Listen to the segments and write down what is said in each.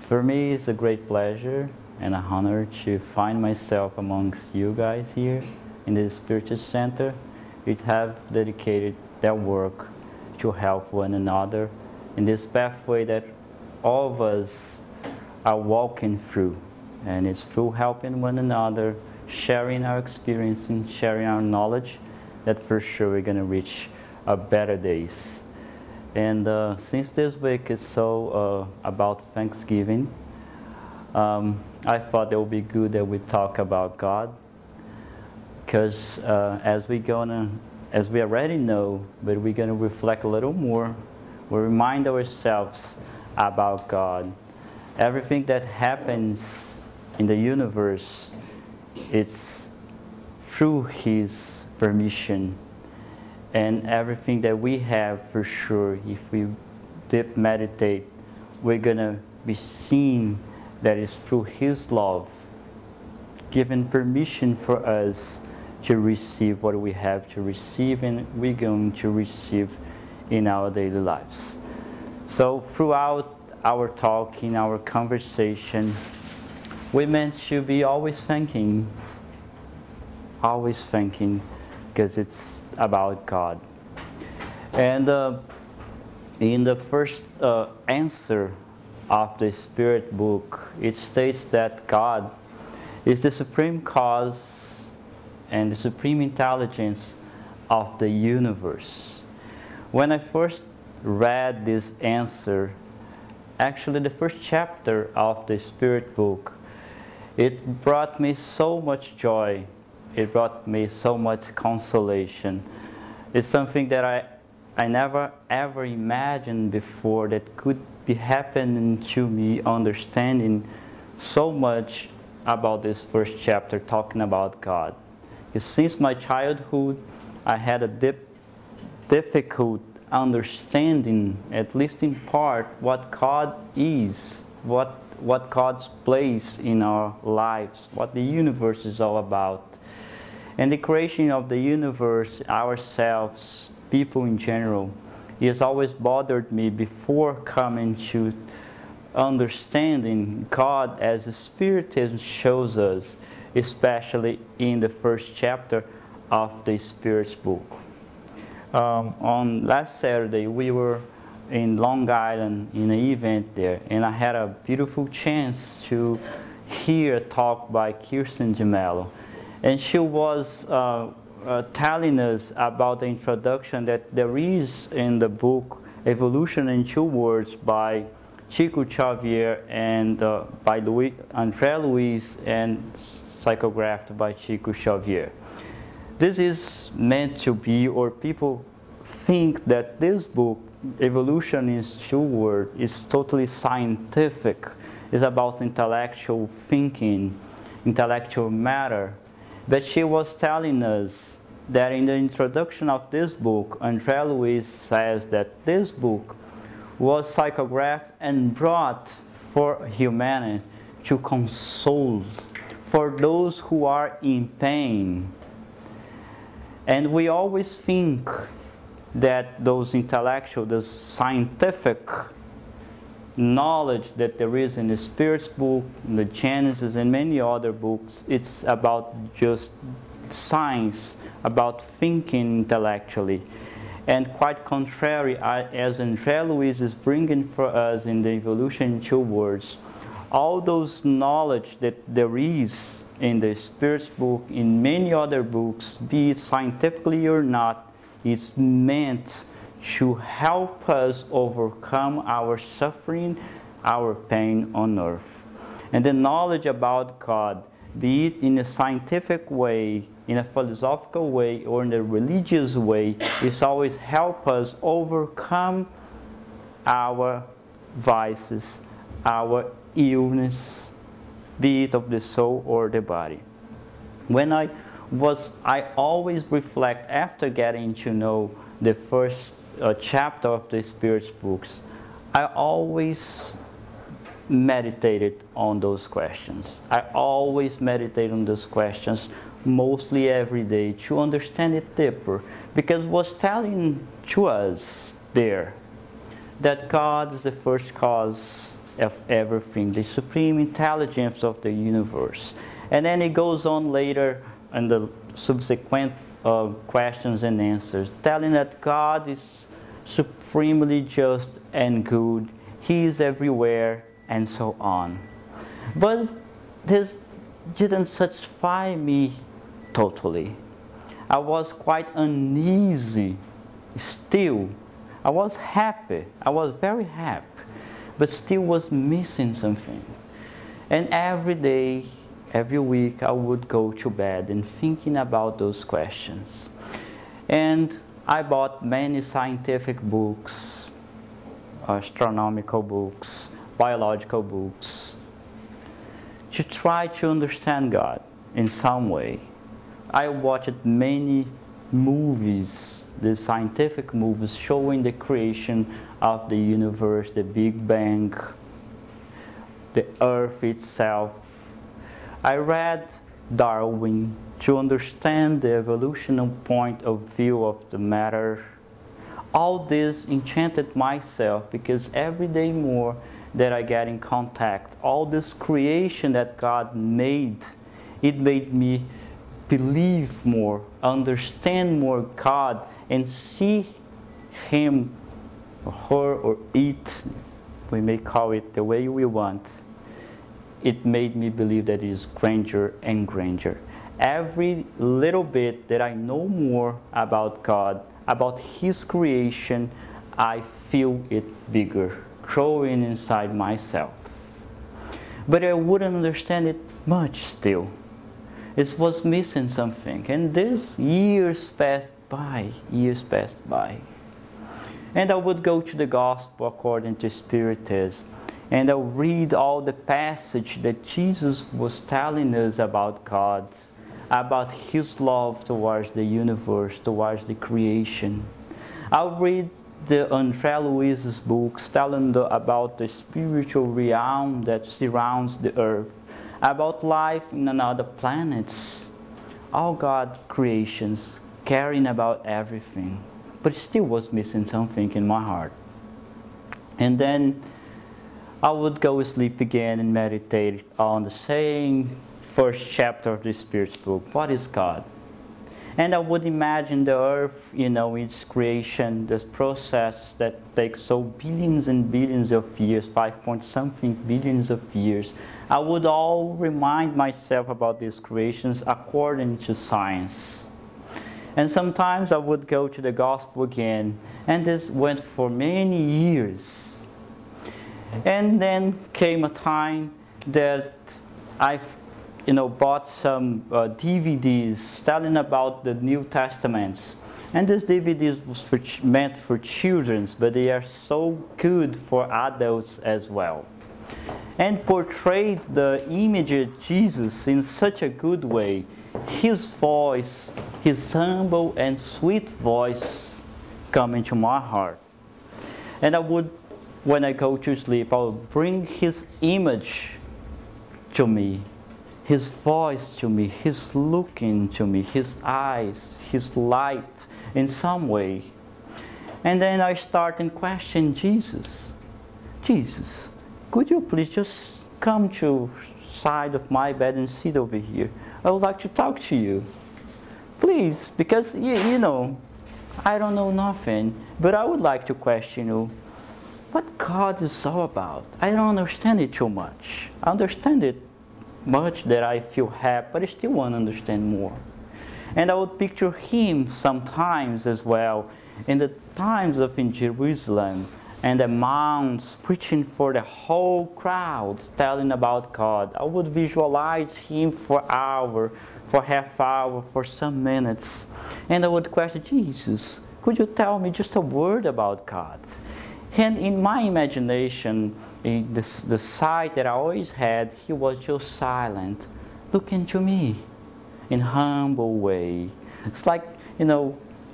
For me, it's a great pleasure and an honor to find myself amongst you guys here in the Spiritist Center. We have dedicated their work to help one another in this pathway that all of us are walking through. And it's through helping one another, sharing our experience and sharing our knowledge, that for sure we're going to reach better days. And since this week is so about Thanksgiving, I thought it would be good that we talk about God, because as we already know, but we're going to reflect a little more, we remind ourselves about God. Everything that happens in the universe, it's through His permission. And everything that we have, for sure, if we deep meditate, we're going to be seeing that it's through His love, giving permission for us to receive what we have to receive, and we're going to receive in our daily lives. So throughout our talk, in our conversation, we meant to be always thinking, because it's about God. And in the first answer of the Spirit book, it states that God is the supreme cause and the supreme intelligence of the universe. When I first read this answer, actually the first chapter of the Spirit book, it brought me so much joy. It brought me so much consolation. It's something that I never ever imagined before that could be happening to me, understanding so much about this first chapter talking about God. Because since my childhood, I had a difficult understanding, at least in part, what God is, what God's place in our lives, what the universe is all about. And the creation of the universe, ourselves, people in general, has always bothered me before coming to understanding God as the Spiritism shows us, especially in the first chapter of the Spirit's book. On last Saturday, we were in Long Island in an event there, and I had a beautiful chance to hear a talk by Kirsten Gemello. And she was telling us about the introduction that there is in the book Evolution in Two Words by Chico Xavier and by André Luiz, and psychographed by Chico Xavier. This is meant to be, or people think that this book, Evolution in Two Words, is totally scientific. It's about intellectual thinking, intellectual matter. But she was telling us that in the introduction of this book, André Luiz says that this book was psychographed and brought for humanity to console, for those who are in pain. And we always think that those intellectual, the scientific knowledge that there is in the Spirit's book, in the Genesis, and many other books, it's about just science, about thinking intellectually. And quite contrary, as André Luiz is bringing for us in the Evolution in Two Words, all those knowledge that there is in the Spirit's book, in many other books, be it scientifically or not, is meant to help us overcome our suffering, our pain on earth. And the knowledge about God, be it in a scientific way, in a philosophical way, or in a religious way, is always help us overcome our vices, our illness, be it of the soul or the body. I always reflect after getting to know the first chapter of the Spirit's books, I always meditated on those questions. I always meditate on those questions, mostly every day, to understand it deeper, because it was telling to us there that God is the first cause of everything, the supreme intelligence of the universe. And then it goes on later in the subsequent questions and answers, telling that God is supremely just and good. He is everywhere, and so on. But this didn't satisfy me totally. I was quite uneasy still. I was happy. I was very happy, but still was missing something. And every day, every week, I would go to bed and thinking about those questions. And I bought many scientific books, astronomical books, biological books, to try to understand God in some way. I watched many movies, the scientific movies showing the creation of the universe, the Big Bang, the Earth itself. I read Darwin to understand the evolutionary point of view of the matter. All this enchanted myself because every day more that I get in contact, all this creation that God made, it made me believe more, understand more God, and see Him, or her, or it, we may call it the way we want. It made me believe that it is grandeur and grandeur. Every little bit that I know more about God, about His creation, I feel it bigger, growing inside myself. But I wouldn't understand it much still. It was missing something. And these years passed by, And I would go to the Gospel according to Spiritism, and I'll read all the passage that Jesus was telling us about God, about His love towards the universe, towards the creation. I'll read the André Luiz's books telling about the spiritual realm that surrounds the earth, about life in another planets, all God creations, caring about everything. But still was missing something in my heart. And then I would go to sleep again and meditate on the same first chapter of the Spirit's book. What is God? And I would imagine the earth, its creation, this process that takes so billions and billions of years, 5-point-something billions of years. I would all remind myself about these creations according to science. And sometimes I would go to the Gospel again, and this went for many years. And then came a time that I bought some DVDs telling about the New Testaments. And these DVDs was meant for children, but they are so good for adults as well. And portrayed the image of Jesus in such a good way. His voice, His humble and sweet voice come into my heart. And I would, when I go to sleep, I would bring His image to me, His voice to me, His looking to me, His eyes, His light in some way. And then I start and question Jesus. Jesus, could you please just come to side of my bed and sit over here? I would like to talk to you. Please, because I don't know nothing, but I would like to question you. What God is all about? I don't understand it too much. I understand it much that I feel happy, but I still want to understand more. And I would picture Him sometimes as well, in the times of in Jerusalem, and the mounts preaching for the whole crowd, telling about God. I would visualize Him for an hour, for half hour, for some minutes. And I would question, Jesus, could you tell me just a word about God? And in my imagination, in the sight that I always had, He was just silent, looking to me in a humble way. It's like,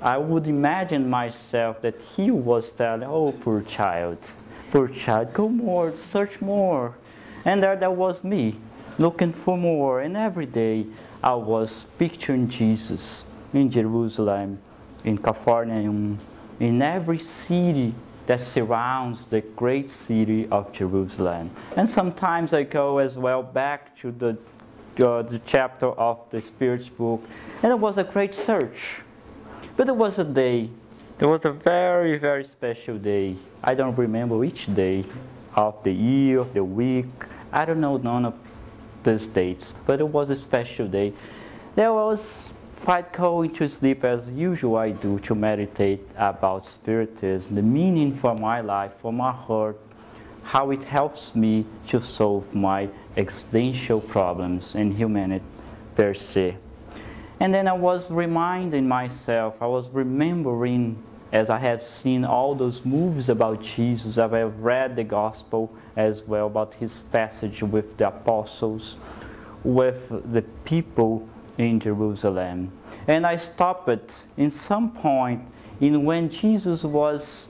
I would imagine myself that He was telling, oh, poor child, go more, search more. And there was me, looking for more. And every day I was picturing Jesus in Jerusalem, in California, in every city that surrounds the great city of Jerusalem. And sometimes I go as well back to the chapter of the Spirit's book, and it was a great search. But there was a day, it was a very, very special day. I don't remember which day of the year, of the week. I don't know none of these dates, but it was a special day. There was quite going to sleep as usual I do to meditate about Spiritism, the meaning for my life, for my heart, how it helps me to solve my existential problems and humanity per se. And then I was reminding myself, I was remembering, as I have seen all those movies about Jesus, I have read the Gospel as well about his passage with the apostles, with the people in Jerusalem. And I stopped in some point in when Jesus was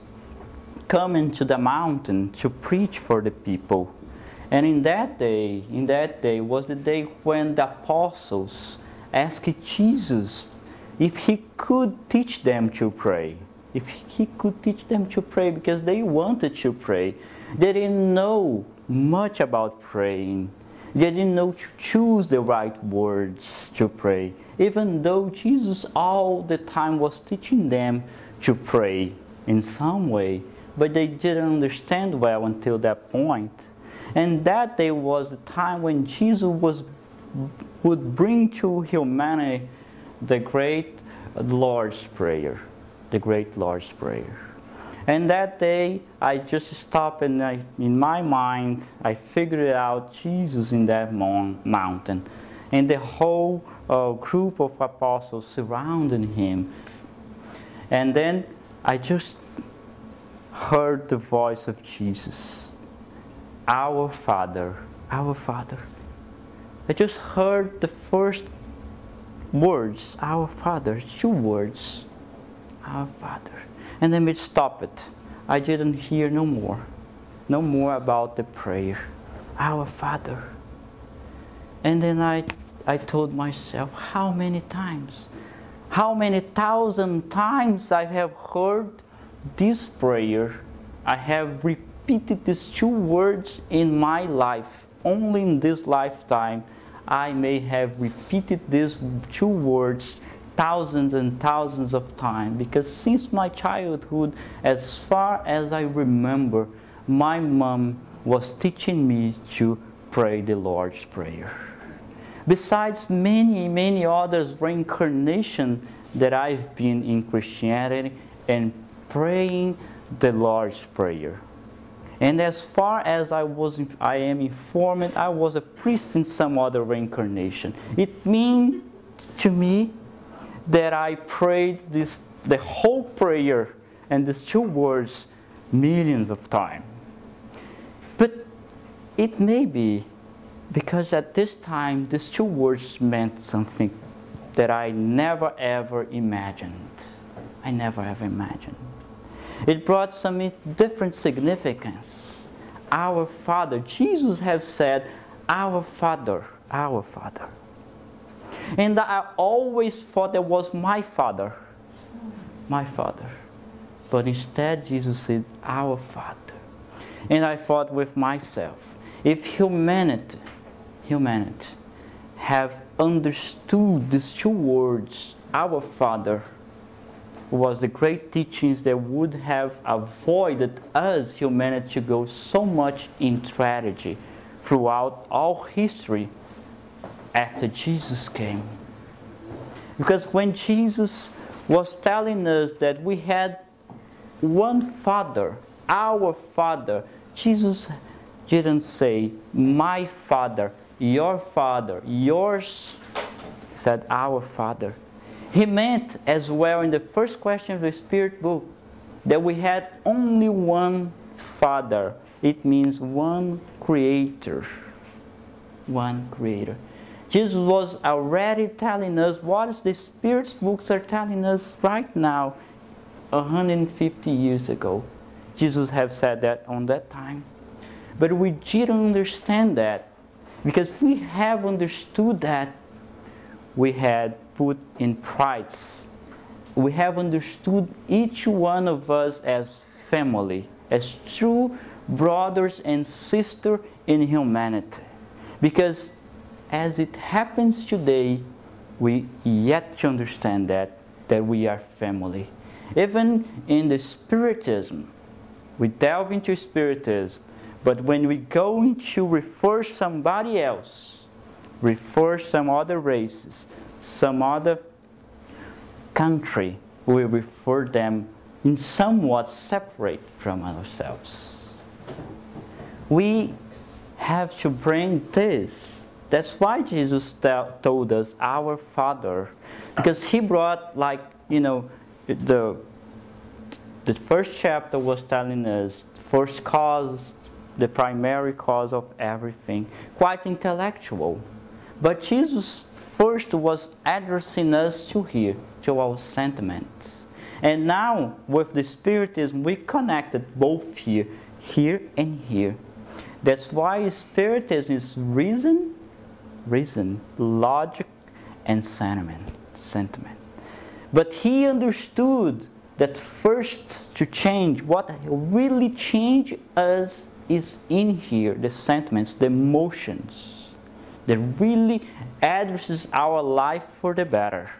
coming to the mountain to preach for the people. And in that day was the day when the apostles asked Jesus if he could teach them to pray. If he could teach them to pray, because they wanted to pray. They didn't know much about praying. They didn't know to choose the right words to pray, even though Jesus all the time was teaching them to pray in some way, but they didn't understand well until that point. And that day was the time when Jesus would bring to humanity the great Lord's Prayer, the great Lord's Prayer. And that day, I just stopped and in my mind, I figured out Jesus in that mountain. And the whole group of apostles surrounding him. And then I just heard the voice of Jesus. Our Father, our Father. I just heard the first words, our Father, 2 words, our Father. And then we stopped it. I didn't hear no more about the prayer, our Father. And then I told myself, how many times, how many thousand times I have heard this prayer. I have repeated these 2 words in my life. Only in this lifetime I may have repeated these 2 words thousands and thousands of times, because since my childhood, as far as I remember, my mom was teaching me to pray the Lord's Prayer. Besides many others reincarnation that I've been in Christianity and praying the Lord's Prayer. And as far as I am informed, I was a priest in some other reincarnation. It means to me that I prayed the whole prayer and these 2 words millions of times. But it may be because at this time these 2 words meant something that I never ever imagined. I never ever imagined. It brought some different significance. Our Father. Jesus has said, our Father, our Father. And I always thought that was my Father. My Father. But instead Jesus said, our Father. And I thought with myself, if humanity have understood these 2 words, our Father, was the great teachings that would have avoided us, humanity, to go so much in tragedy throughout all history after Jesus came. Because when Jesus was telling us that we had one Father, our Father, Jesus didn't say, my Father, yours. He said, our Father. He meant as well in the first question of the Spirit book that we had only one Father. It means one Creator. One Creator. Jesus was already telling us what the Spirit's books are telling us right now, 150 years ago. Jesus have said that on that time. But we didn't understand that. Because if we have understood that, we had put in price. We have understood each one of us as family, as true brothers and sisters in humanity. Because as it happens today, we yet to understand that we are family. Even in the Spiritism, we delve into Spiritism, but when we go into refer somebody else, refer some other races, some other country, we refer them in somewhat separate from ourselves. We have to bring this. That's why Jesus told us, our Father, because He brought, like, you know, the first chapter was telling us first cause, the primary cause of everything, quite intellectual. But Jesus first was addressing us to here, to our sentiments. And now, with the Spiritism, we connected both here and here. That's why Spiritism is reason, logic, and sentiment. But he understood that first to change, what really changed us is in here, the sentiments, the emotions, that really addresses our life for the better.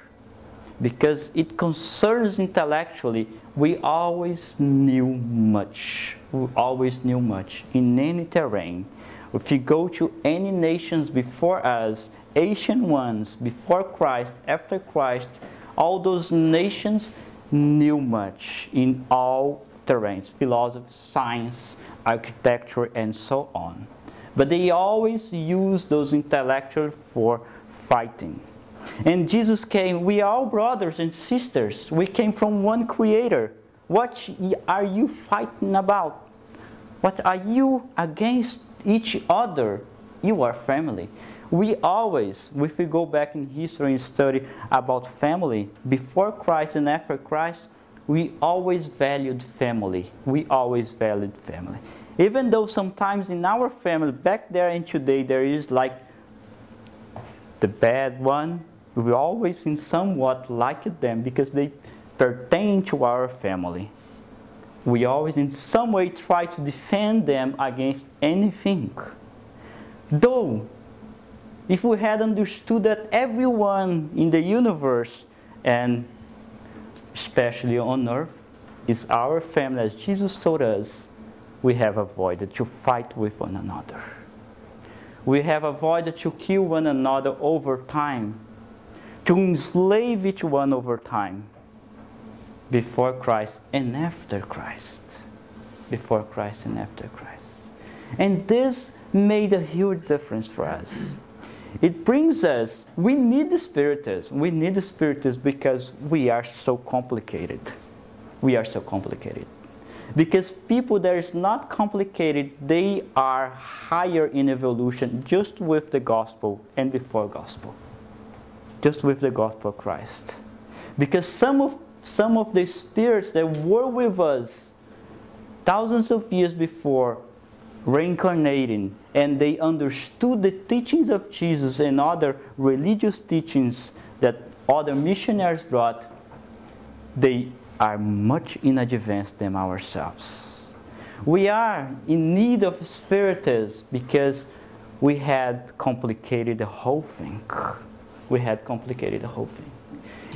Because it concerns intellectually, we always knew much. We always knew much in any terrain. If you go to any nations before us, Asian ones, before Christ, after Christ, all those nations knew much in all terrains, philosophy, science, architecture, and so on. But they always use those intellectuals for fighting. And Jesus came, we are all brothers and sisters. We came from one Creator. What are you fighting about? What are you against each other? You are family. We always, if we go back in history and study about family, before Christ and after Christ, we always valued family. We always valued family. Even though sometimes in our family, back there and today, there is like the bad one, we always in somewhat like them because they pertain to our family. We always in some way try to defend them against anything. Though, if we had understood that everyone in the universe, and especially on earth, is our family, as Jesus told us, we have avoided to fight with one another. We have avoided to kill one another over time, to enslave each one over time, before Christ and after Christ. Before Christ and after Christ. And this made a huge difference for us. It brings us, we need the Spiritism. We need the Spiritism because we are so complicated. We are so complicated. Because people that is not complicated, they are higher in evolution just with the gospel and before gospel. Just with the gospel of Christ. Because some of the spirits that were with us thousands of years before, reincarnating, and they understood the teachings of Jesus and other religious teachings that other missionaries brought, they are much in advance than ourselves. We are in need of Spiritism because we had complicated the whole thing. We had complicated the whole thing.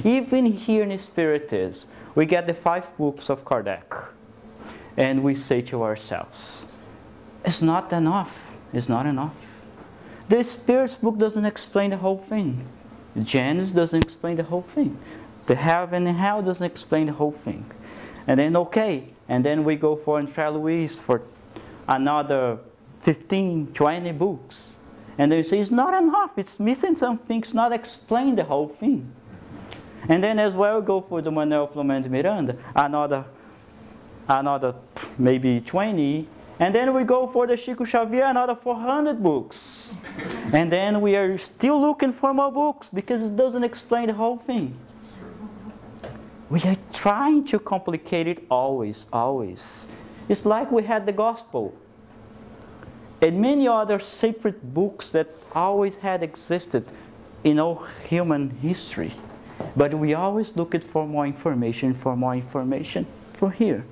Even here in Spiritism, we get the 5 books of Kardec, and we say to ourselves, it's not enough. It's not enough. The Spirit's book doesn't explain the whole thing. Genesis doesn't explain the whole thing. The heaven and hell doesn't explain the whole thing. And then, okay, and then we go for André Luiz for another 15, 20 books. And they say, it's not enough. It's missing something. It's not explain the whole thing. And then as well, go for the Manuel Filomeno de Miranda, another maybe 20. And then we go for the Chico Xavier, another 400 books. And then we are still looking for more books because it doesn't explain the whole thing. We are trying to complicate it always, always. It's like we had the gospel. And many other sacred books that always had existed in all human history. But we always looked for more information from here.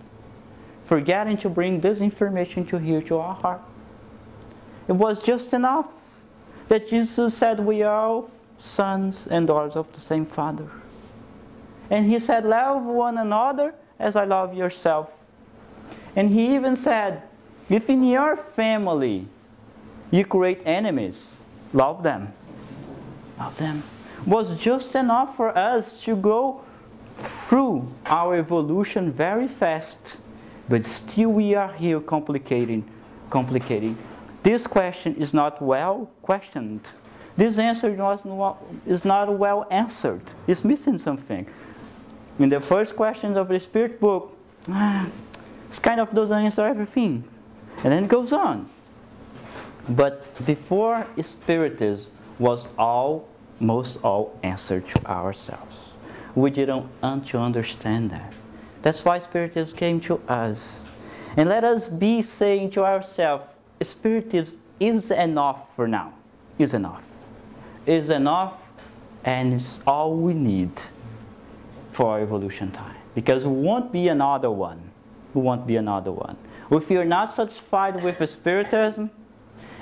forgetting to bring this information to here to our heart. It was just enough that Jesus said we are all sons and daughters of the same Father. And He said, love one another as I love yourself. And He even said, if in your family you create enemies, love them. Love them. It was just enough for us to go through our evolution very fast. But still we are here complicating. This question is not well questioned. This answer is not well answered. It's missing something. In the first questions of the Spirit book, it's kind of doesn't answer everything. And then it goes on. But before Spiritism was almost all answered to ourselves. We didn't want to understand that. That's why Spiritism came to us. And let us be saying to ourselves, Spiritism is enough for now. Is enough. Is enough, and it's all we need for our evolution time. Because we won't be another one. We won't be another one. If you're not satisfied with Spiritism,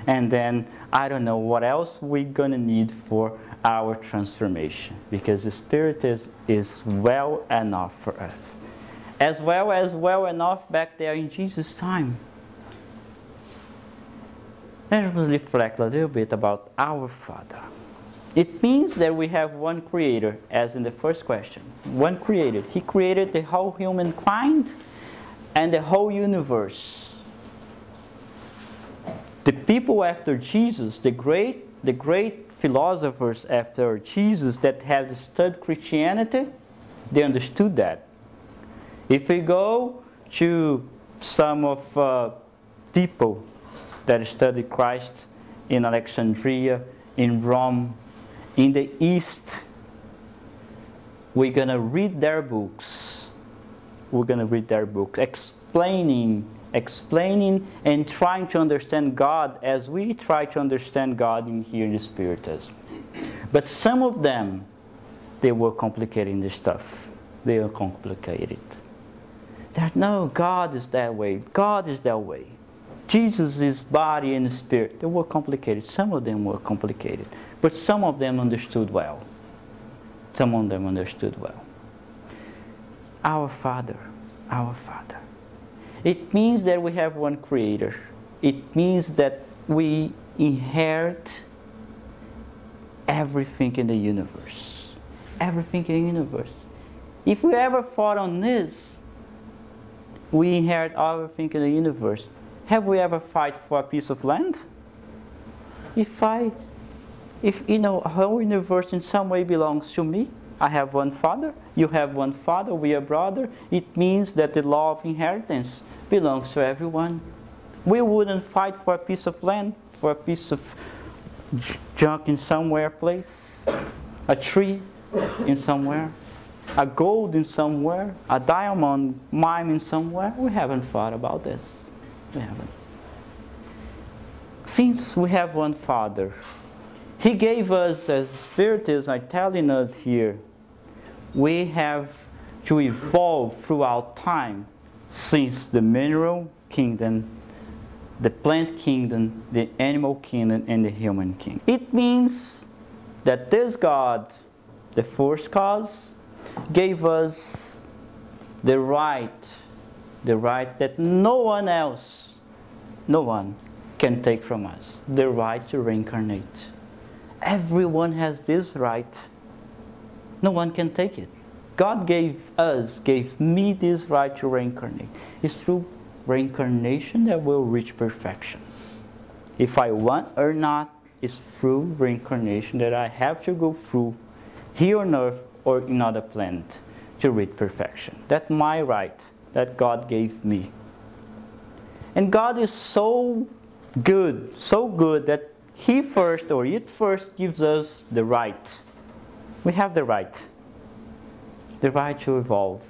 and then I don't know what else we're going to need for our transformation. Because the Spiritism is well enough for us. As well enough back there in Jesus' time. Let's reflect a little bit about our Father. It means that we have one Creator, as in the first question. One Creator. He created the whole humankind and the whole universe. The people after Jesus, the great philosophers after Jesus that have studied Christianity, they understood that. If we go to some of people that studied Christ in Alexandria, in Rome, in the East, we're going to read their books. We're going to read their books, explaining and trying to understand God as we try to understand God in here in the Spiritism. But some of them, they were complicating this stuff. They are complicated. That no, God is that way. God is that way. Jesus is body and spirit. They were complicated. Some of them were complicated. But some of them understood well. Some of them understood well. Our Father. Our Father. It means that we have one Creator. It means that we inherit everything in the universe. Everything in the universe. If we ever thought on this, we inherit everything in the universe. Have we ever fight for a piece of land? If you know, a whole universe in some way belongs to me, I have one Father, you have one Father, we are brother, it means that the law of inheritance belongs to everyone. We wouldn't fight for a piece of land, for a piece of junk in somewhere place, a tree in somewhere, a gold in somewhere, a diamond mine in somewhere. We haven't thought about this. We haven't. Since we have one Father, He gave us, as Spiritism are telling us here, we have to evolve throughout time, since the mineral kingdom, the plant kingdom, the animal kingdom, and the human kingdom. It means that this God, the first cause, gave us the right that no one else, no one can take from us, the right to reincarnate. Everyone has this right. No one can take it. God gave me this right to reincarnate. It's through reincarnation that we'll reach perfection. If I want or not, it's through reincarnation that I have to go through here on earth or in another planet to reach perfection. That's my right that God gave me. And God is so good that it first gives us the right. We have the right to evolve.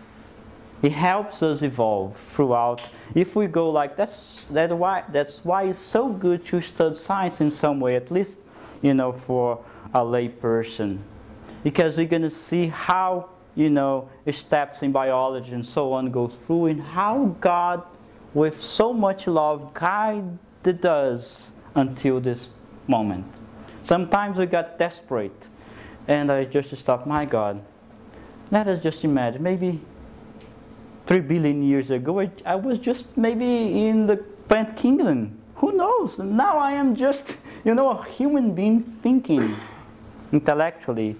It helps us evolve throughout. If we go like that's why it's so good to study science in some way, at least, for a lay person, because we're going to see how steps in biology and so on go through, and how God with so much love, guided us until this moment. Sometimes we got desperate, and I just stopped. My God, let us just imagine, maybe 3 billion years ago, I was just maybe in the plant kingdom. Who knows? Now I am just, a human being thinking intellectually,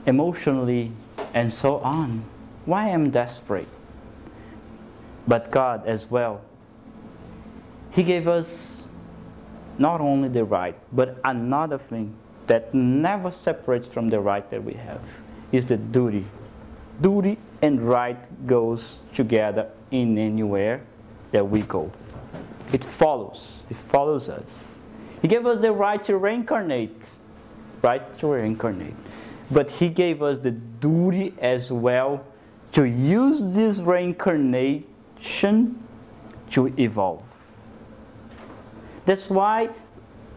emotionally, and so on. Why am I desperate? But God as well, He gave us not only the right, but another thing that never separates from the right that we have, is the duty. Duty and right goes together in anywhere that we go. It follows us. He gave us the right to reincarnate. But He gave us the duty as well to use this reincarnation to evolve. That's why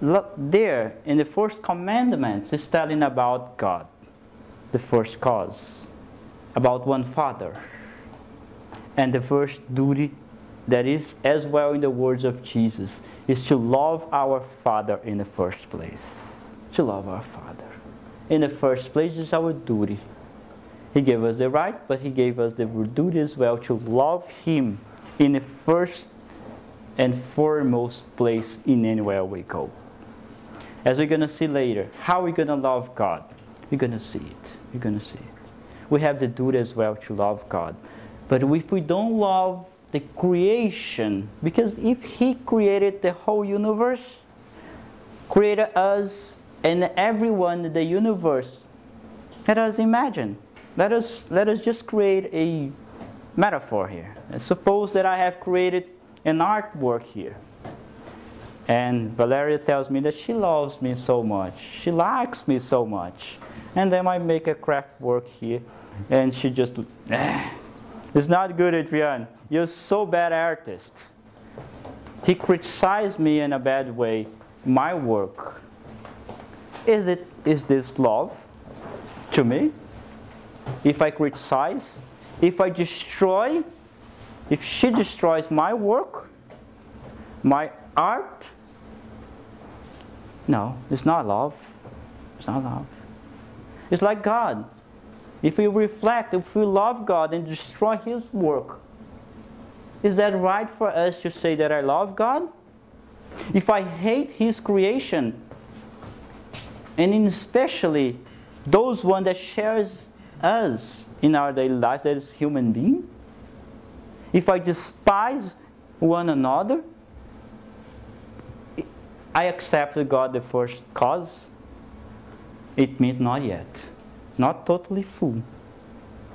there in the first commandment it's telling about God, the first cause, about one Father. And the first duty that is as well in the words of Jesus is to love our Father in the first place. To love our Father. In the first place is our duty. He gave us the right, but He gave us the duty as well to love Him in the first and foremost place in anywhere we go. As we're going to see later, how are we going to love God? We're going to see it. We have the duty as well to love God. But if we don't love the creation, because if He created the whole universe, created us and everyone in the universe, let us imagine. Let us just create a metaphor here. Suppose that I have created an artwork here. And Valeria tells me that she loves me so much. She likes me so much. And then I make a craft work here. And she just, it's not good, Adriano. You're so bad artist. He criticized me in a bad way. My work. Is this love to me? If I criticize, if I destroy, if she destroys my work, my art, no, it's not love. It's not love. It's like God. If we reflect, if we love God and destroy His work, is that right for us to say that I love God? If I hate His creation, and especially those one that shares us in our daily life, that is human being, if I despise one another, I accepted God the first cause. It means not yet. Not totally full.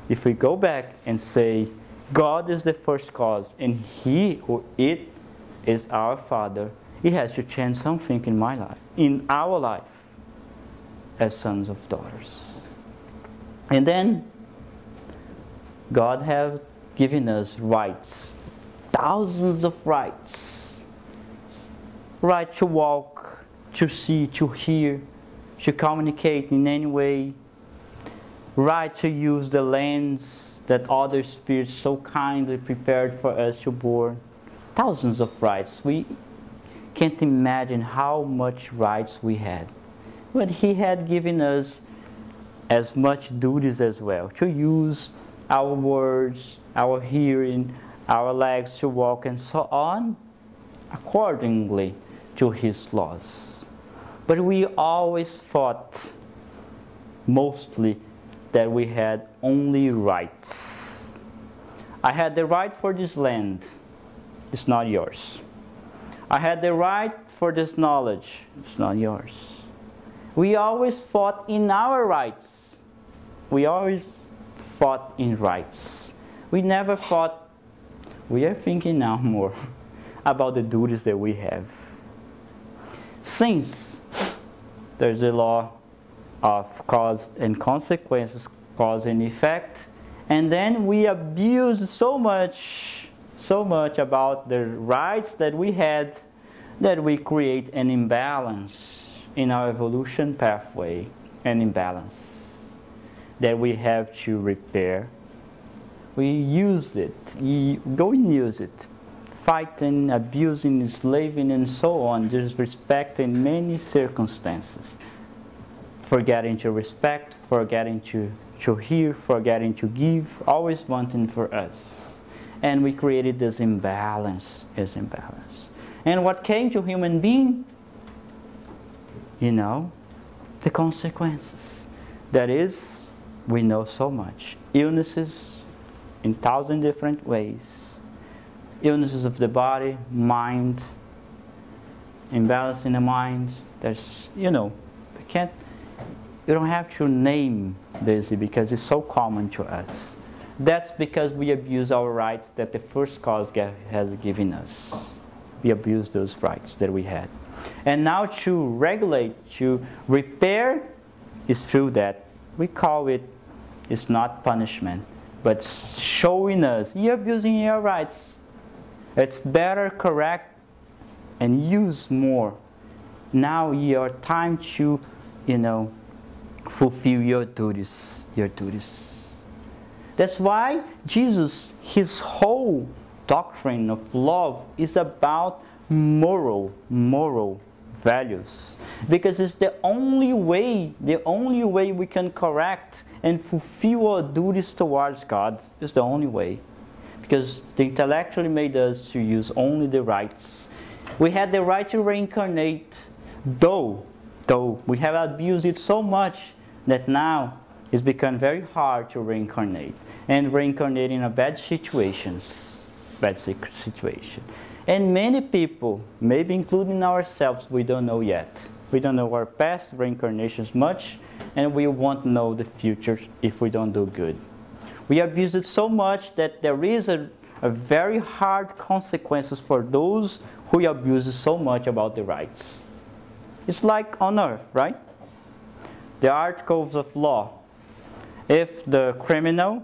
If we go back and say, God is the first cause, and He or it is our Father, it has to change something in my life, in our life, as sons of daughters. And then, God has given us rights. Thousands of rights. Right to walk, to see, to hear, to communicate in any way. Right to use the lands that other spirits so kindly prepared for us to board. Thousands of rights. We can't imagine how much rights we had. But He had given us as much duties as well. To use our words, our hearing, our legs to walk and so on, accordingly to His laws. But we always thought, mostly, that we had only rights. I had the right for this land. It's not yours. I had the right for this knowledge. It's not yours. We always fought in our rights. We always fought in rights. We never fought. We are thinking now more about the duties that we have. Since there's a law of cause and consequences, cause and effect, and then we abuse so much about the rights that we had, that we create an imbalance in our evolution pathway, an imbalance that we have to repair. We use it, go and use it fighting, abusing, enslaving, and so on, disrespecting many circumstances. Forgetting to respect, forgetting to hear, forgetting to give, always wanting for us. And we created this imbalance. And what came to human being? You know, the consequences. That is, we know so much. Illnesses in 1,000 different ways. Illnesses of the body, mind, imbalance in the mind. There's, you know, you don't have to name this because it's so common to us. That's because we abuse our rights that the first cause has given us. We abuse those rights that we had. And now to regulate, to repair, is through that. We call it, it's not punishment, but showing us, you're abusing your rights. It's better correct and use more. Now your time to, you know, fulfill your duties. That's why Jesus, his whole doctrine of love is about moral values. Because it's the only way we can correct and fulfill our duties towards God. It's the only way. Because they intellectually made us to use only the rights. We had the right to reincarnate, though we have abused it so much that now it's become very hard to reincarnate. And reincarnate in a bad situation. And many people, maybe including ourselves, we don't know yet. We don't know our past reincarnations much, and we won't know the future if we don't do good. We abuse it so much that there is a very hard consequences for those who abuse so much about the rights. It's like on earth, right? The articles of law. If the criminal,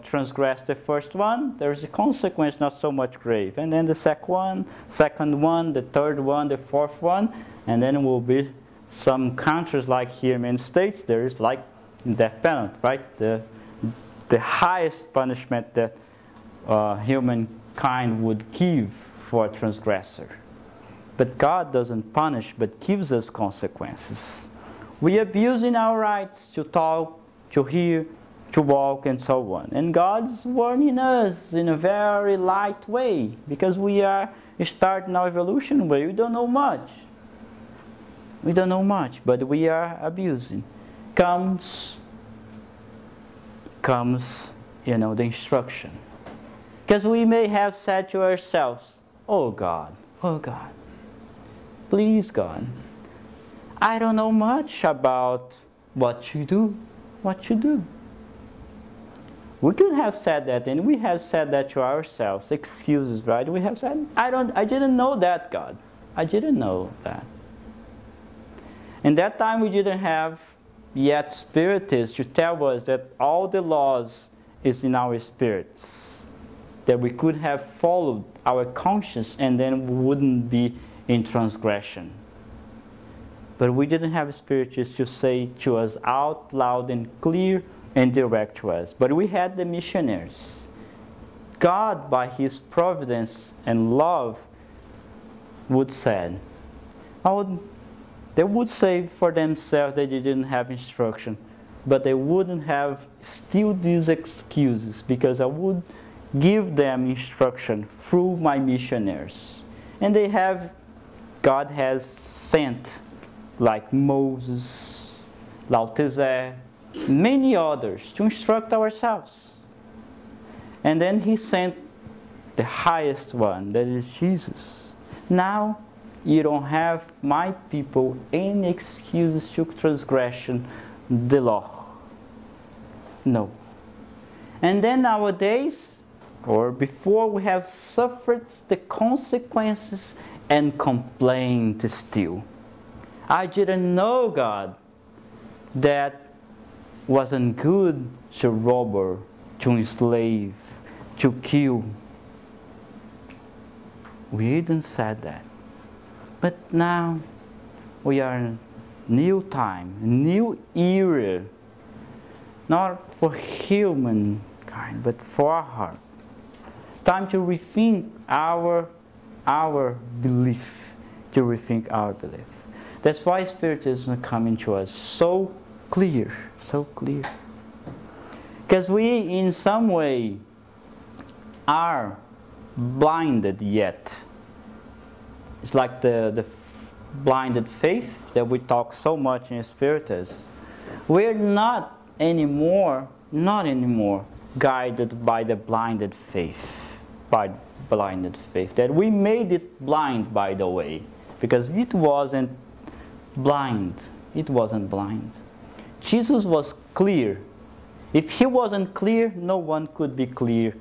transgress the first one, there's a consequence not so much grave. And then the second one, the third one, the fourth one, and then will be some countries like here in the United States, there is like death penalty, right? The highest punishment that humankind would give for a transgressor. But God doesn't punish, but gives us consequences. We abusing our rights to talk, to hear, to walk, and so on. And God's warning us in a very light way, because we are starting our evolution way. We don't know much. But we are abusing. Comes, the instruction. Because we may have said to ourselves, oh God, please God, I don't know much about what you do. We could have said that, and we have said that to ourselves. Excuses, right? We have said, I didn't know that, God. I didn't know that. In that time, we didn't have yet Spiritists to tell us that all the laws is in our spirits. That we could have followed our conscience and then we wouldn't be in transgression. But we didn't have Spiritists to say to us out loud and clear and direct to us. But we had the missionaries. God, by His providence and love, would say, they would say for themselves that they didn't have instruction, but they wouldn't have still these excuses, because I would give them instruction through my missionaries. And God has sent, like Moses, Lao Tse, many others, to instruct ourselves. And then He sent the highest one, that is Jesus. Now, you don't have, my people, any excuses to transgression the law. No. And then nowadays, or before, we have suffered the consequences and complained still. I didn't know, God, that wasn't good to rob, to enslave, to kill. We didn't say that. But now we are in a new time, a new era, not for humankind, but for our heart. time to rethink our belief, to rethink our belief. That's why Spiritism is coming to us so clear, so clear. Because we, in some way, are blinded yet. It's like the blinded faith that we talk so much in Spiritism. We're not anymore guided by the blinded faith, that we made it blind, by the way, because it wasn't blind. Jesus was clear. If he wasn't clear, no one could be clear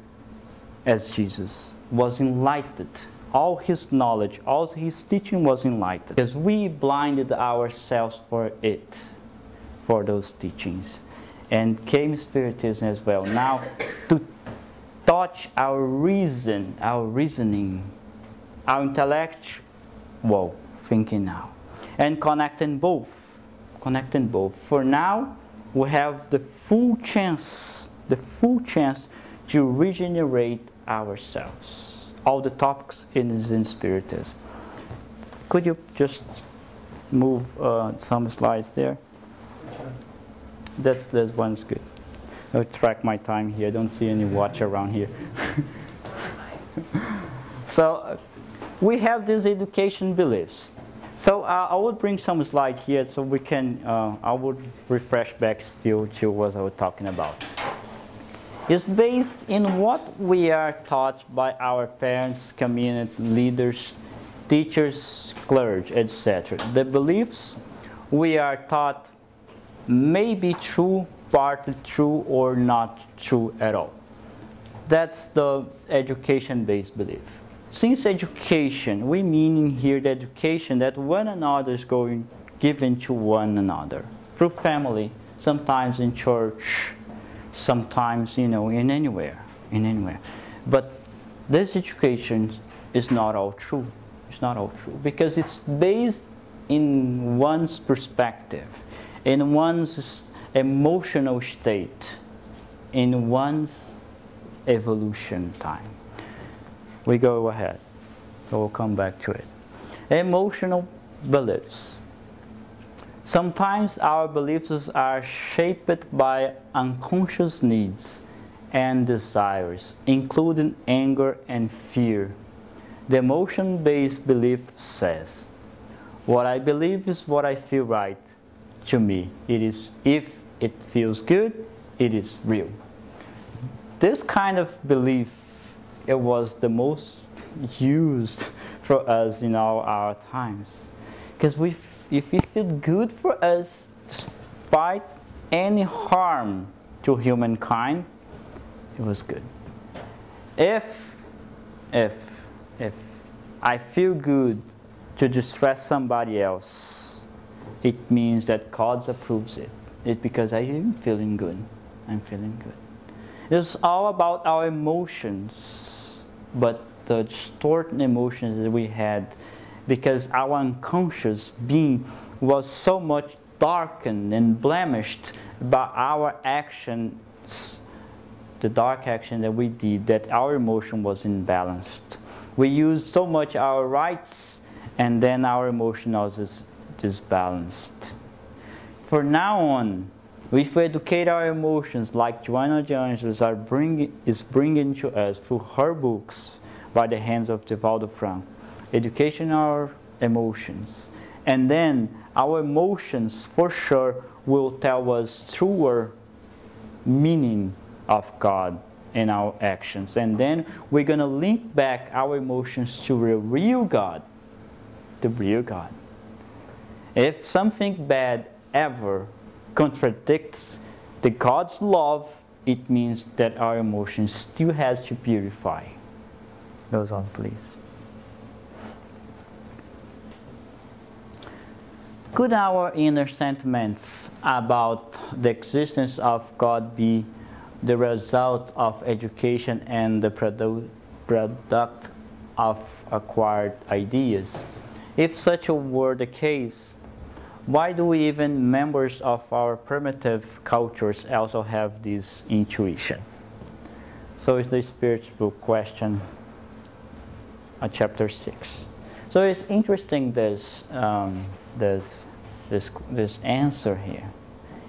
as Jesus was enlightened. All his knowledge, all his teaching was enlightened. Because we blinded ourselves for it, for those teachings. And came Spiritism as well. Now, to touch our reasoning, our intellectual thinking now. And connecting both. For now, we have the full chance to regenerate ourselves. All the topics in Spiritism. Could you just move some slides there? That one's good. I'll track my time here. I don't see any watch around here. So we have these education beliefs. So I will bring some slides here so we can, I would refresh back still to what I was talking about. It's based in what we are taught by our parents, community leaders, teachers, clergy, etc. The beliefs we are taught may be true, partly true, or not true at all. That's the education-based belief. Since education, we mean here the education that one another is given to one another through family, sometimes in church, sometimes, in anywhere. But this education is not all true. It's not all true because it's based in one's perspective, in one's emotional state, in one's evolution time. We go ahead. So we'll come back to it. Emotional beliefs. Sometimes our beliefs are shaped by unconscious needs and desires, including anger and fear. The emotion-based belief says, what I believe is what I feel right to me. It is, if it feels good, it is real. This kind of belief, it was the most used for us in all our times. Because if it feels good for us, despite any harm to humankind, it was good. If I feel good to distress somebody else, it means that God approves it. It's because I am feeling good. I'm feeling good. It's all about our emotions, but the distorted emotions that we had, because our unconscious being was so much darkened and blemished by our actions, the dark action that we did, that our emotion was imbalanced. We used so much our rights, and then our emotion was disbalanced. For now on, if we educate our emotions like Joanna de Angelis is bringing to us through her books by the hands of Divaldo Franco, education our emotions, and then our emotions for sure will tell us truer meaning of God in our actions, and then we're going to link back our emotions to the real God, the real God. If something bad ever contradicts the God's love, it means that our emotion still has to purify. Goes on, please. Could our inner sentiments about the existence of God be the result of education and the product of acquired ideas? If such were the case, why do we, even members of our primitive cultures, also have this intuition? So it's the Spirit's book, question, chapter 6. So it's interesting this answer here.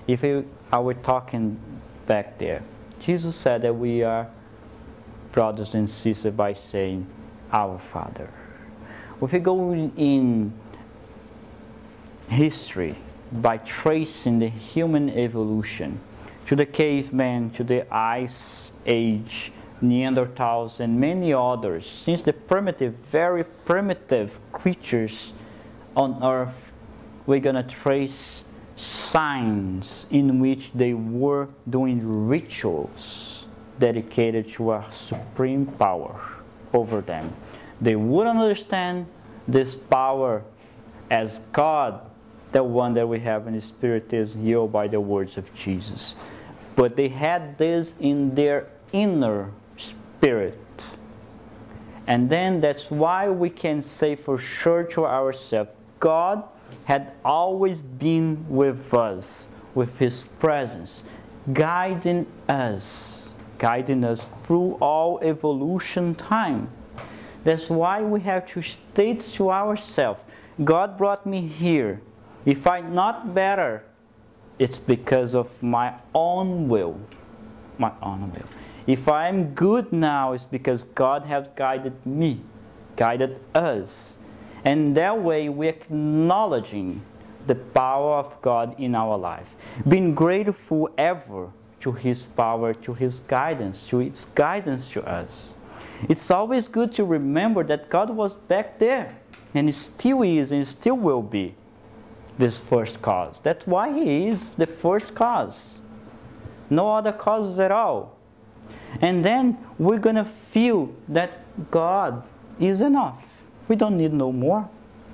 If I were talking back there, Jesus said that we are brothers and sisters by saying, Our Father. If we go in history by tracing the human evolution to the caveman, to the ice age, Neanderthals, and many others, since the primitive, very primitive creatures on earth, we're going to trace signs in which they were doing rituals dedicated to a supreme power over them. They wouldn't understand this power as God, the one that we have in the Spiritism, healed by the words of Jesus. But they had this in their inner spirit. And then that's why we can say for sure to ourselves, God had always been with us, with His presence, guiding us through all evolution time. That's why we have to state to ourselves, God brought me here. If I'm not better, it's because of my own will. My own will. If I'm good now, it's because God has guided me, guided us. And that way we're acknowledging the power of God in our life. Being grateful ever to His power, to His guidance, to His guidance to us. It's always good to remember that God was back there. And He still is and still will be this first cause. That's why He is the first cause. No other causes at all. And then we're going to feel that God is enough. We don't need no more.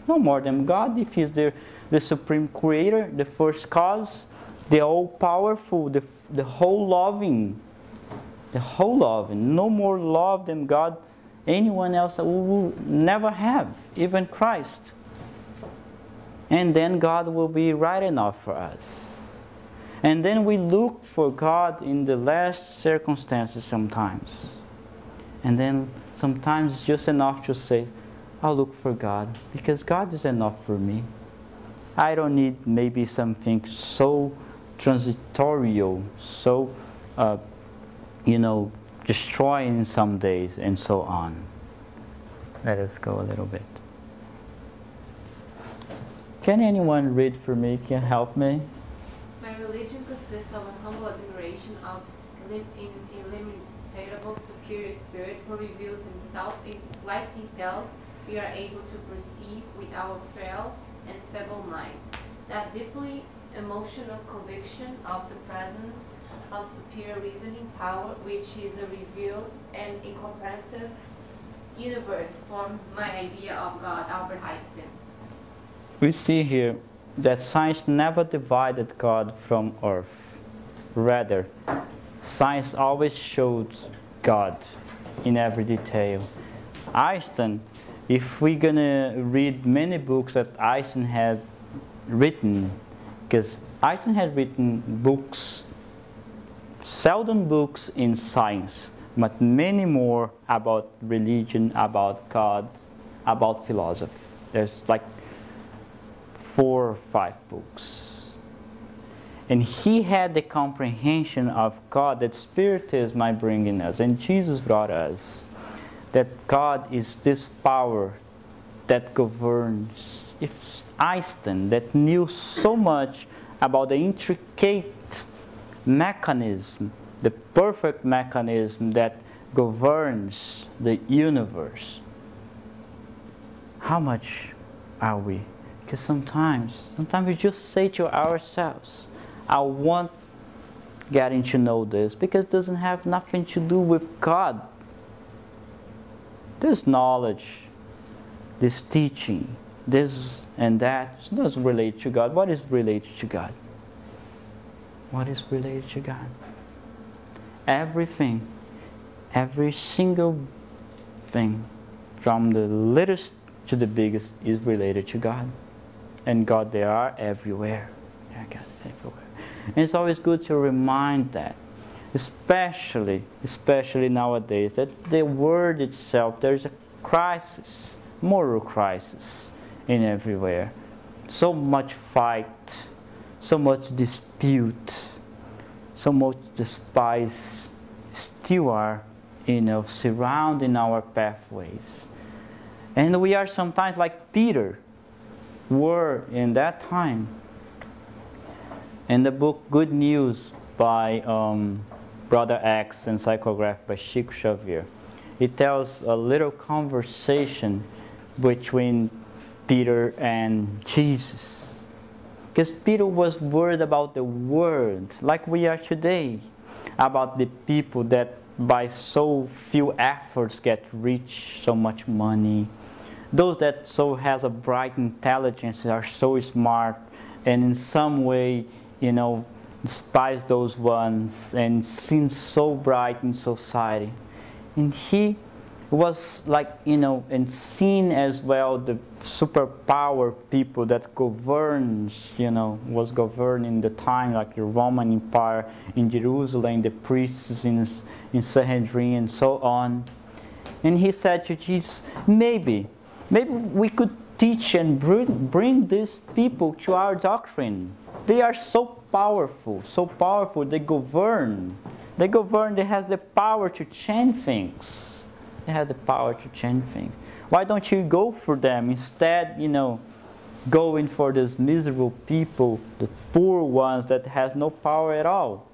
No more than God. If He's the supreme creator, the first cause, the all-powerful, the whole loving. The whole loving. No more love than God anyone else will never have. Even Christ. And then God will be right enough for us. And then we look for God in the last circumstances sometimes. And then sometimes it's just enough to say, I'll look for God, because God is enough for me. I don't need maybe something so transitorial, so, destroying some days and so on. Let us go a little bit. Can anyone read for me? Can you help me? My religion consists of a humble admiration of an illimitable superior spirit who reveals Himself in slight details we are able to perceive with our frail and feeble minds. That deeply emotional conviction of the presence of superior reasoning power, which is a revealed and incomprehensible universe, forms my idea of God, Albert Einstein. We see here that science never divided God from earth. Rather, science always showed God in every detail. Einstein, if we're gonna read many books that Einstein had written, because Einstein had written books, seldom books in science, but many more about religion, about God, about philosophy. There's like 4 or 5 books. And he had the comprehension of God that Spiritism might bring in us, and Jesus brought us, that God is this power that governs. It's Einstein that knew so much about the intricate mechanism, the perfect mechanism that governs the universe. How much are we? Because sometimes we just say to ourselves, I want getting to know this, because it doesn't have nothing to do with God. This knowledge, this teaching, this and that doesn't relate to God. What is related to God? What is related to God? Everything, every single thing, from the littlest to the biggest, is related to God. And God, they are everywhere. God everywhere. And it's always good to remind that. especially nowadays, that the world itself, there is a crisis, moral crisis in everywhere. So much fight, so much dispute, so much despise still are, surrounding our pathways. And we are sometimes like Peter were in that time. In the book Good News by Brother X and psychographed by Chico Xavier, it tells a little conversation between Peter and Jesus. Because Peter was worried about the world, like we are today, about the people that by so few efforts get rich, so much money. Those that so has a bright intelligence, are so smart, and in some way, despise those ones and seem so bright in society. And he was like, and seen as well the superpower people that governs, was governing the time, like the Roman Empire in Jerusalem, the priests in Sanhedrin and so on. And he said to Jesus, maybe we could teach and bring these people to our doctrine. They are so powerful, they govern. They have the power to change things. They have the power to change things. Why don't you go for them instead, going for these miserable people, the poor ones that has no power at all?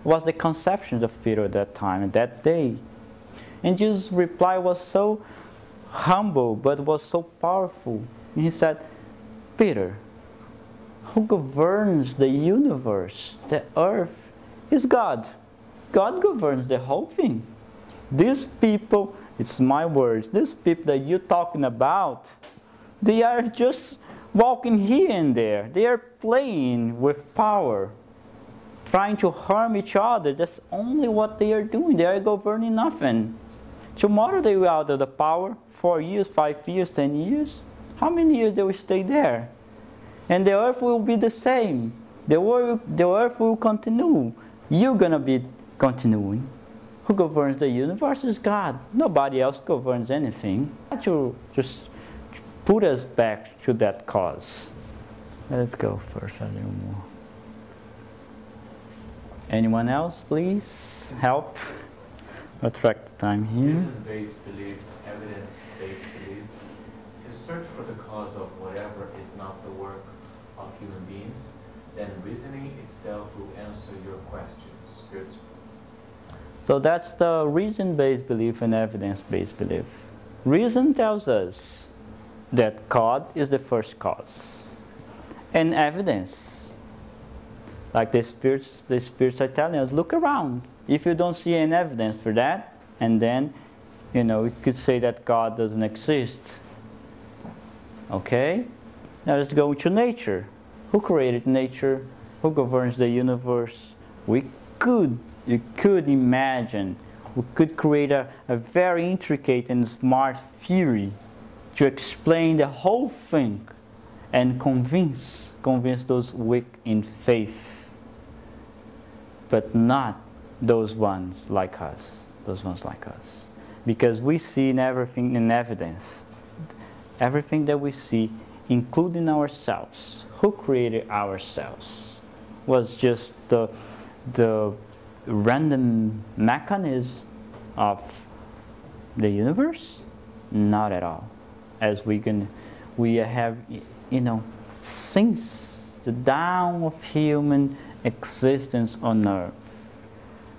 Was the conception of Peter at that time, that day. And Jesus' reply was so humble, but was so powerful. And he said, Peter, who governs the universe, the earth, is God. God governs the whole thing. These people, it's my words, these people that you're talking about, they are just walking here and there. They are playing with power, trying to harm each other. That's only what they are doing. They are governing nothing. Tomorrow they will be out of the power, 4 years, 5 years, 10 years. How many years they will stay there? And the earth will be the same. The earth will continue. You're going to be continuing. Who governs the universe is God. Nobody else governs anything. To just put us back to that cause. Let's go first a little more. Anyone else, please? Help. I'll track the time here. Reason-based beliefs, evidence-based beliefs. If you search for the cause of whatever is not the work of human beings, then reasoning itself will answer your questions. Spiritual. So that's the reason-based belief and evidence-based belief. Reason tells us that God is the first cause. And evidence, like the spirits are telling us, look around. If you don't see any evidence for that, and then, you could say that God doesn't exist. Okay? Now let's go to nature. Who created nature? Who governs the universe? You could imagine, we could create a very intricate and smart theory to explain the whole thing and convince those weak in faith. But not those ones like us. Because we see in everything in evidence. Everything that we see, including ourselves. Who created ourselves? Was just the random mechanism of the universe? Not at all. As we have, since the dawn of human existence on earth,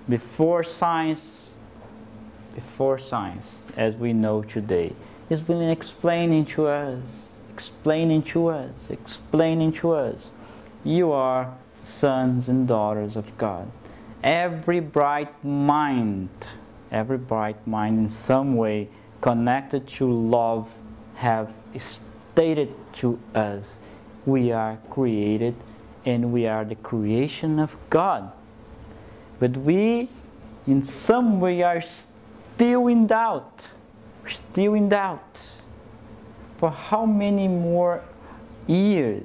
before science, as we know today, has been explaining to us, you are sons and daughters of God. Every bright mind in some way connected to love have stated to us, we are created and we are the creation of God. But we, in some way, are still in doubt. For how many more years,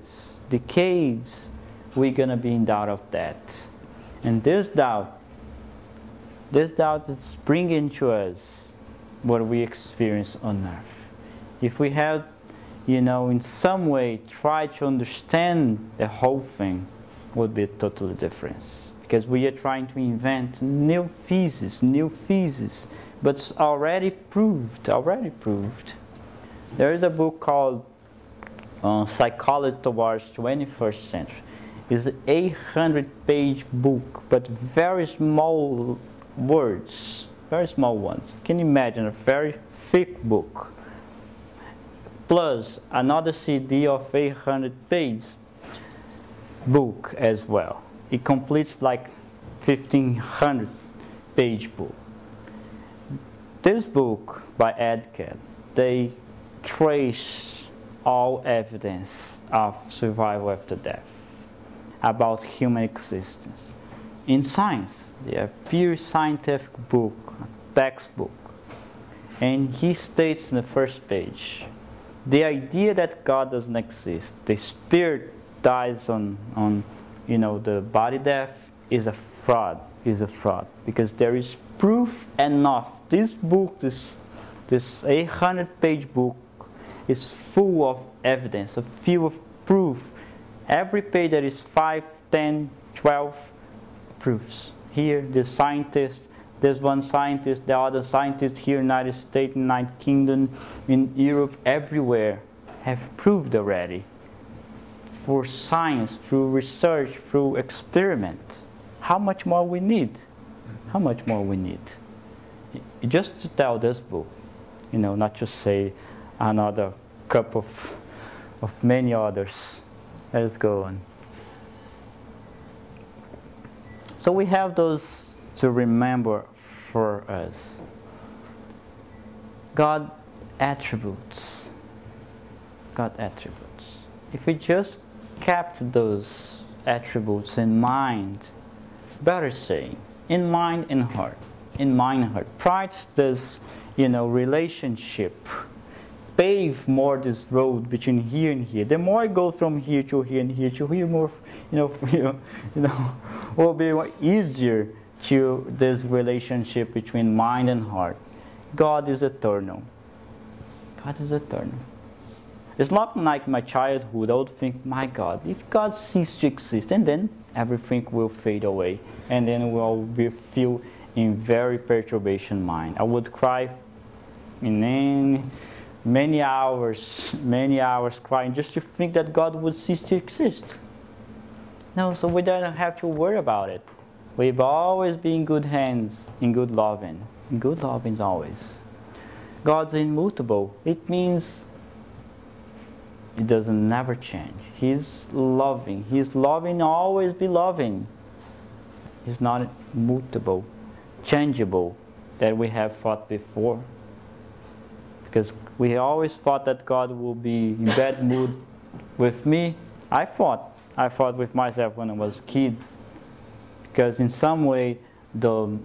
decades, we're going to be in doubt of that? And this doubt This doubt is bringing to us what we experience on earth. If we have, in some way try to understand the whole thing, would be totally different. Because we are trying to invent new theses, but it's already proved. There is a book called Psychology Towards 21st Century. It's an 800-page book, but very small words, very small ones. Can you imagine a very thick book? Plus another CD of 800-page book as well. It completes like 1,500-page book. This book by Adcat, they trace all evidence of survival after death, about human existence. In science, they are pure scientific book, textbook. And he states in the first page, the idea that God doesn't exist, the spirit dies on the body death, is a fraud, because there is proof enough. This book, this 800-page book, is full of evidence, full of proof. Every page there is 5, 10, 12 proofs. Here, the scientist, there's one scientist, the other scientist here in the United States, United Kingdom, in Europe, everywhere, have proved already. For science, through research, through experiment. How much more we need? How much more we need? Just to tell this book, not to say another cup of many others. Let's go on. So we have those to remember for us. God attributes. If we just kept those attributes in mind, better saying, in mind and heart. Prides this, relationship. Pave more this road between here and here. The more I go from here to here and here to here, more, will be easier to this relationship between mind and heart. God is eternal. It's not like my childhood. I would think, my God, if God ceased to exist, and then everything will fade away, and then we'll feel in very perturbation mind. I would cry in many hours crying just to think that God would cease to exist. No, so we don't have to worry about it. We've always been in good hands, in good loving always. God's immutable. It means it doesn't never change. He's loving. He's loving, always be loving. He's not mutable, changeable, that we have thought before. Because we always thought that God will be in bad mood with me. I fought with myself when I was a kid. Because in some way, the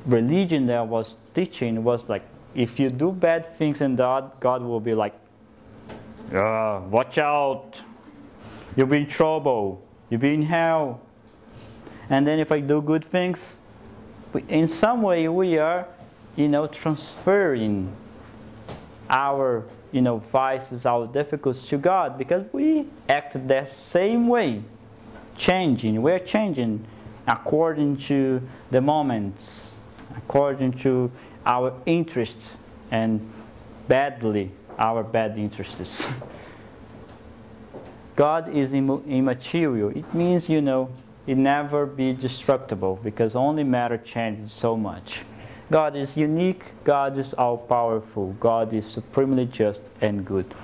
religion that I was teaching was like, if you do bad things in God will be like, watch out, you'll be in trouble, you'll be in hell. And then if I do good things, in some way we are, transferring our, vices, our difficulties to God, because we act the same way, we're changing according to the moments, according to our interests, and badly our bad interests. God is immaterial. It means, it never be destructible, because only matter changes so much. God is unique. God is all-powerful. God is supremely just and good.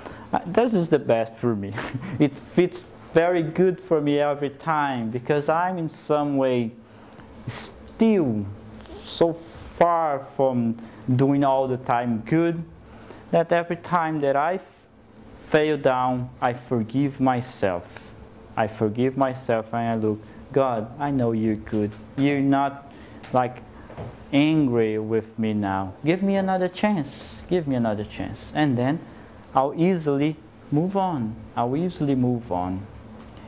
This is the best for me. It fits very good for me every time, because I'm in some way still so far from doing all the time good, that every time that I fail down, I forgive myself. I forgive myself and I look, God, I know you're good. You're not like angry with me now. Give me another chance. Give me another chance. And then I'll easily move on.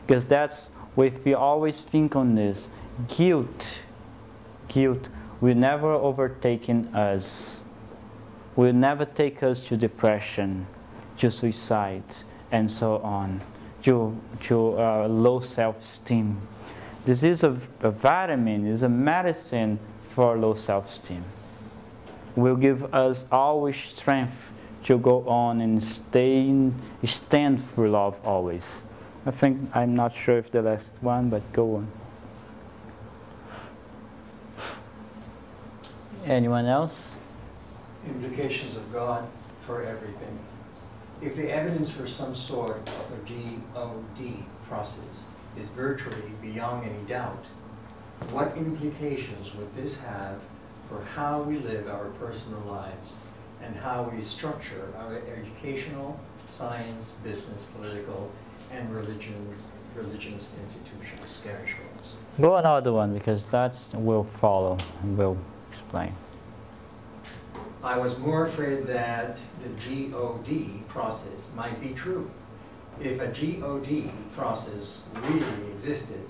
Because that's, if we always think on this, guilt will never overtaken us, will never take us to depression, to suicide, and so on, to low self-esteem. This is a vitamin, is a medicine for low self-esteem. Will give us always strength to go on and stand for love always. I think, I'm not sure if the last one, but go on. Anyone else? Implications of God for everything. If the evidence for some sort of a God process is virtually beyond any doubt, what implications would this have for how we live our personal lives and how we structure our educational, science, business, political, and religions institutions? Gary Schwartz. Go another one, because that will follow and will explain. I was more afraid that the God process might be true. If a God process really existed,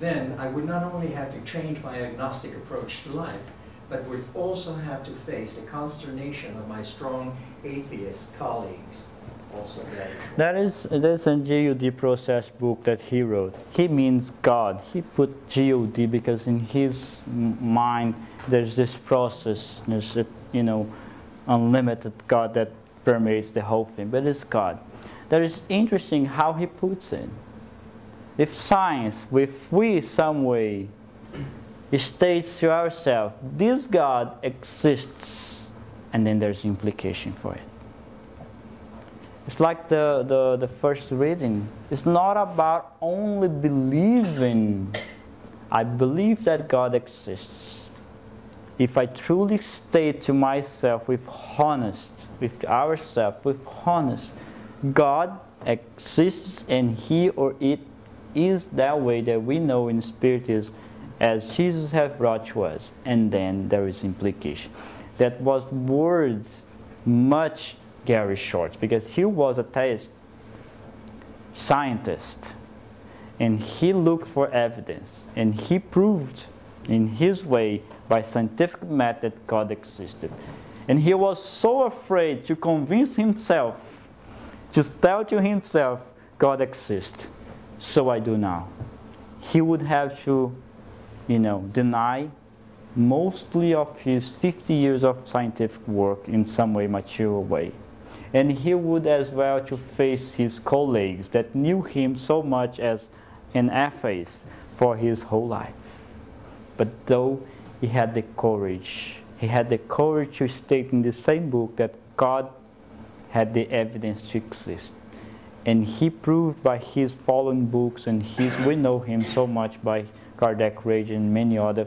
then I would not only have to change my agnostic approach to life, but would also have to face the consternation of my strong atheist colleagues. Also, that's a God process book that he wrote. He means God. He put God because in his mind there's this process, there's a, unlimited God that permeates the whole thing, but it's God. That is interesting how he puts it. If science, if we some way states to ourselves, this God exists, and then there's implication for it. It's like the first reading. It's not about only believing. I believe that God exists. If I truly state to myself with ourselves, God exists and he or it is that way that we know in Spiritism as Jesus has brought to us. And then there is implication. That was words much Gary Schwartz, because he was a theist, scientist, and he looked for evidence, and he proved in his way by scientific method God existed. And he was so afraid to convince himself, to tell to himself God exists. So I do now. He would have to, deny mostly of his 50 years of scientific work in some way, mature way. And he would as well to face his colleagues that knew him so much as an atheist for his whole life. But though he had the courage to state in the same book that God had the evidence to exist. And he proved by his following books, and we know him so much by Kardec Rage and many other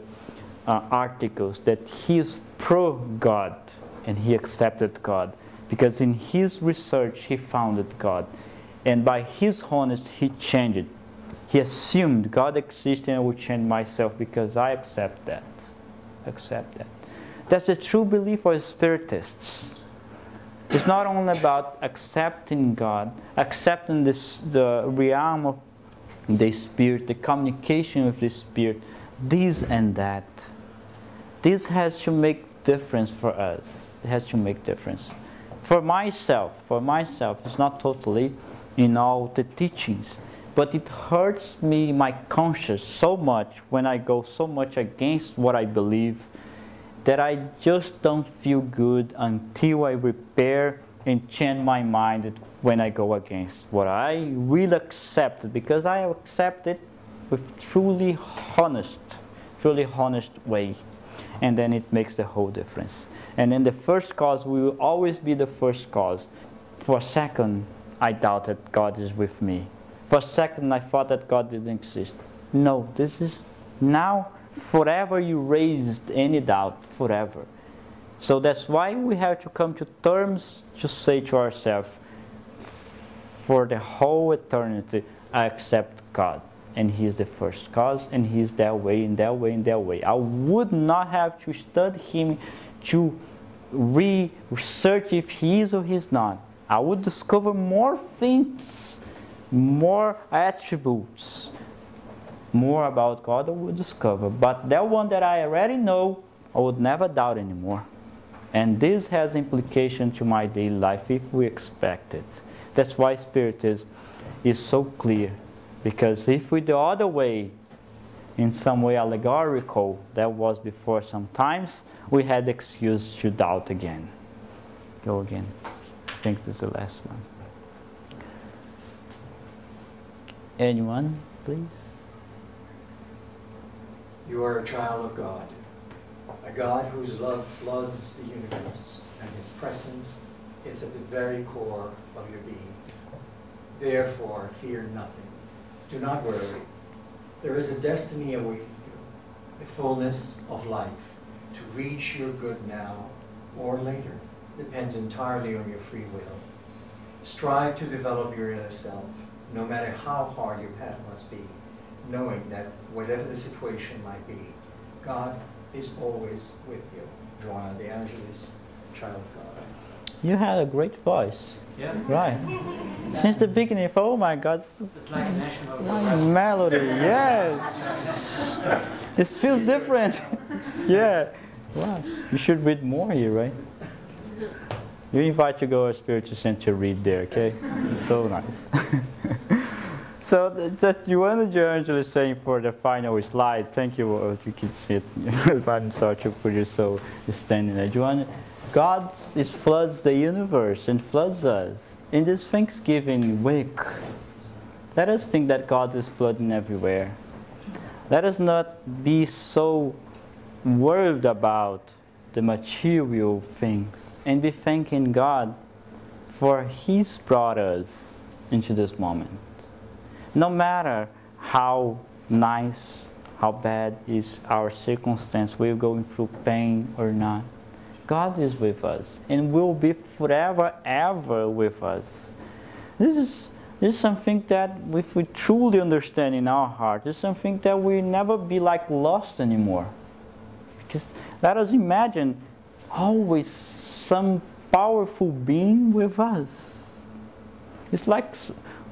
articles, that he is pro-God, and he accepted God. Because in his research, he founded God. And by his honesty, he changed it. He assumed God exists and I will change myself because I accept that. Accept that. That's the true belief of Spiritists. It's not only about accepting God, accepting the realm of the Spirit, the communication with the Spirit, this and that. This has to make difference for us. It has to make difference. For myself, it's not totally in all the teachings, but it hurts me, my conscience, so much when I go so much against what I believe, that I just don't feel good until I repair and change my mind when I go against what I will accept, because I accept it with truly honest way, and then it makes the whole difference. And then the first cause will always be the first cause. For a second, I doubted God is with me. For a second, I thought that God didn't exist. No, this is now, forever you raised any doubt, forever. So that's why we have to come to terms to say to ourselves, for the whole eternity, I accept God. And He is the first cause, and He is that way, and that way, and that way. I would not have to study Him to research if He is or He is not. I would discover more things, more attributes, more about God I would discover. But that one that I already know, I would never doubt anymore. And this has implication to my daily life if we expect it. That's why Spiritism is so clear. Because if we the other way, in some way allegorical, that was before sometimes, we had excuse to doubt again. Go again. I think this is the last one. Anyone, please? You are a child of God, a God whose love floods the universe, and His presence is at the very core of your being. Therefore, fear nothing. Do not worry. There is a destiny awaiting you, the fullness of life. To reach your good now or later depends entirely on your free will. Strive to develop your inner self, no matter how hard your path must be, knowing that whatever the situation might be, God is always with you. Joanna de Angelis, child of God. You had a great voice. Yeah. Right. Since the beginning, oh my God. It's like national Melody, yes. This feels different. Yeah. Wow. You should read more here, right? You invite your go Spiritist to read there, okay? So nice. So that Joanna de Angelis is saying for the final slide. Thank you. You can see it. I'm sorry to put you so standing there. Joanna, God floods the universe and floods us. In this Thanksgiving week, let us think that God is flooding everywhere. Let us not be so worried about the material things and be thanking God for He's brought us into this moment. No matter how nice, how bad is our circumstance, we're going through pain or not, God is with us and will be forever, ever with us. This is something that if we truly understand in our heart, this is something that will never be like lost anymore. Because let us imagine always some powerful being with us. It's like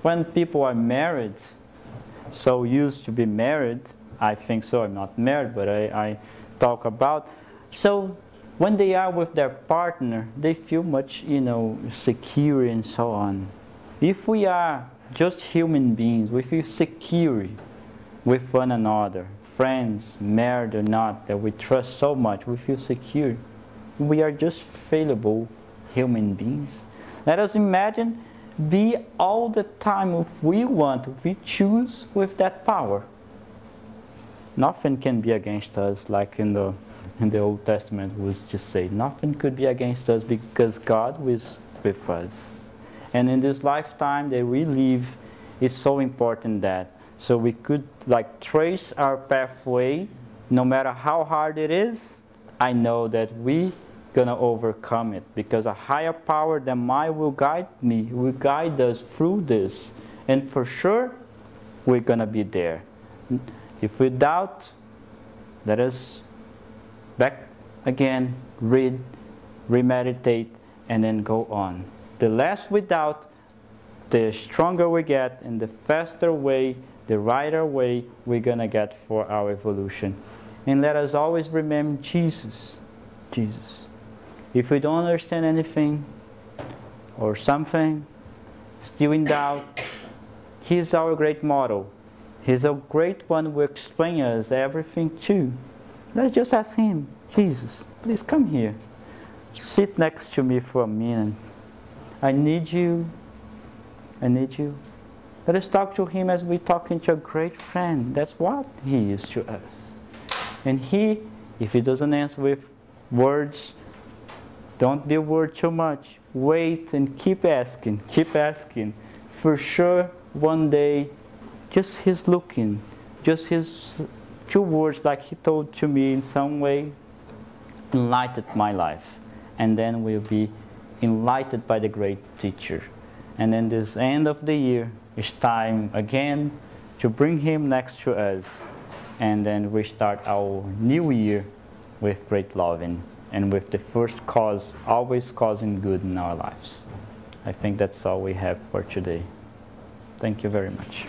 when people are married, so used to be married, I think so, I'm not married, but I talk about. So when they are with their partner, they feel much, secure and so on. If we are just human beings, we feel secure with one another, friends, married or not, that we trust so much, we feel secure. We are just fallible human beings. Let us imagine be all the time if we want, if we choose with that power. Nothing can be against us, like in the Old Testament was just say, nothing could be against us because God was with us. And in this lifetime that we live, it's so important that so we could like trace our pathway, no matter how hard it is. I know that we gonna overcome it because a higher power than mine will guide me, will guide us through this, and for sure we're gonna be there. If we doubt, let us back again, read, remeditate, and then go on. The less we doubt, the stronger we get, and the faster way, the righter way we're gonna get for our evolution. And let us always remember Jesus. Jesus. If we don't understand anything or something, still in doubt, He's our great model. He's a great one who explains us everything too. Let's just ask Him, Jesus, please come here. Sit next to me for a minute. I need you. I need you. Let us talk to Him as we're talking to a great friend. That's what He is to us. And He, if He doesn't answer with words, don't be worried too much. Wait and keep asking. Keep asking. For sure, one day, just His looking, just His 2 words like He told to me in some way, enlightened my life. And then we'll be enlightened by the great teacher. And then this end of the year, it's time again to bring Him next to us. And then we start our new year with great loving. And with the first cause, always causing good in our lives. I think that's all we have for today. Thank you very much.